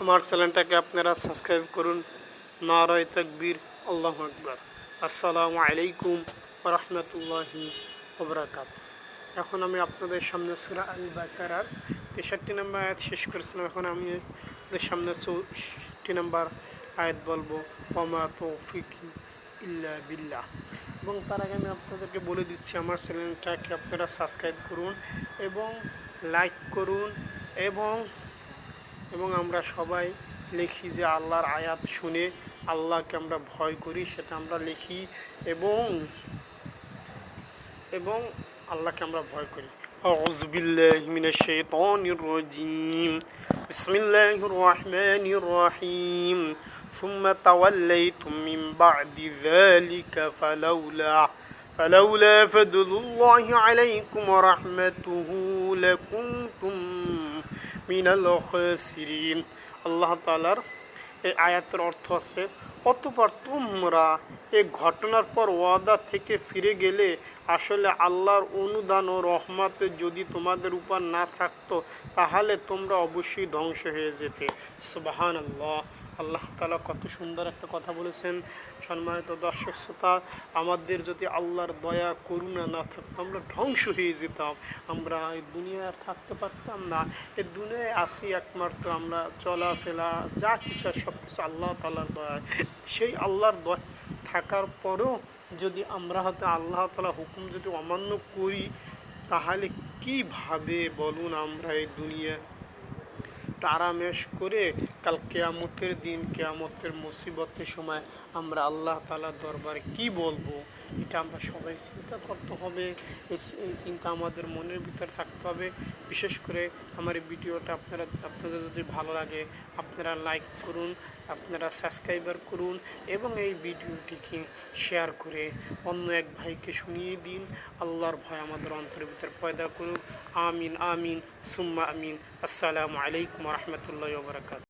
আমার চ্যানেলটাকে আপনারা সাবস্ক্রাইব করুন। নারায়ে তাকবীর, আল্লাহু আকবার। আসসালামু আলাইকুম ওয়া রাহমাতুল্লাহি ওয়া বারাকাতুহু। এখন আমি আপনাদের সামনে সূরা আল বাকারার ৬৩ নম্বর আয়াত শেষ করেছিলাম। এখন আমি আপনাদের সামনে ৬৪ নম্বর আয়াত বলবো, ওয়া মা তৌফিকি ইল্লা বিল্লাহ। এবং তার আগে আমি আপনাদেরকে বলে দিচ্ছি, আমার চ্যানেলটাকে আপনারা সাবস্ক্রাইব করুন এবং লাইক করুন এবং আমরা সবাই লিখি যে আল্লাহর আয়াত শুনে আল্লাহকে আমরা ভয় করি, সেটা আমরা লিখি এবং এবং আল্লাহকে আমরা ভয় করি। আউযু বিল্লাহি মিনাশ শাইতানির রাজিম। বিসমিল্লাহির রাহমানির রাহিম। সুম্মা তাওয়াল্লাইতুম মিন বা'দি যালিকা ফালাউলা ফাদলুল্লাহি আলাইকুম ওয়া রাহমাতুহু লাকুনতুম মিনাল খাসিরিন। আল্লাহ তাআলার এই আয়াতের অর্থ আছে, অতঃপর তোমরা এই ঘটনার পর ওয়াদা থেকে ফিরে গেলে আসলে আল্লাহর অনুদান ও রহমতে যদি তোমাদের উপর না থাকতো তাহলে তোমরা অবশ্যই ধ্বংস হয়ে যেতে। সুবহানাল্লাহ। আল্লাহ তাআলা কত সুন্দর একটা কথা বলেছেন। সম্মানিত দর্শক শ্রোতা, আমাদের যদি আল্লাহর দয়া করুণা না থাকতো আমরা ধ্বংস হয়ে যেতাম। আমরা এই দুনিয়ায় থাকতে পারতাম না। এই দুনিয়ায় আসি একমাত্র আমরা চলাফেরা যা কিছু সব কিছু আল্লাহ তাআলার দয়ায়। সেই আল্লাহর দয়া থাকার পরেও যদি আমরা হয়তো আল্লাহ তাআলা হুকুম যদি অমান্য করি তাহলে কিভাবে বলুন আমরা এই দুনিয়া আরামেশ করে কাল কিয়ামতের দিন, কিয়ামতের মুসিবতের সময় আমরা আল্লাহ তাআলার দরবারে কি বলবো? এটা আমরা সবাই চিন্তা করতে হবে। এই চিন্তা আমাদের মনের ভিতরে থাকতে হবে। বিশেষ করে আমার এই ভিডিওটা আপনাদের যদি ভালো লাগে আপনারা লাইক করুন, আপনারা সাবস্ক্রাইবার করুন এবং এই ভিডিওটিকে শেয়ার করে অন্য এক ভাইকে শুনিয়ে দিন। আল্লাহর ভয় আমাদের অন্তরের ভিতরে পয়দা করুন। আমিন আমিন সুম্মা আমিন। আসসালামু আলাইকুম ওয়া রাহমাতুল্লাহি ওয়া বারাকাতুহু।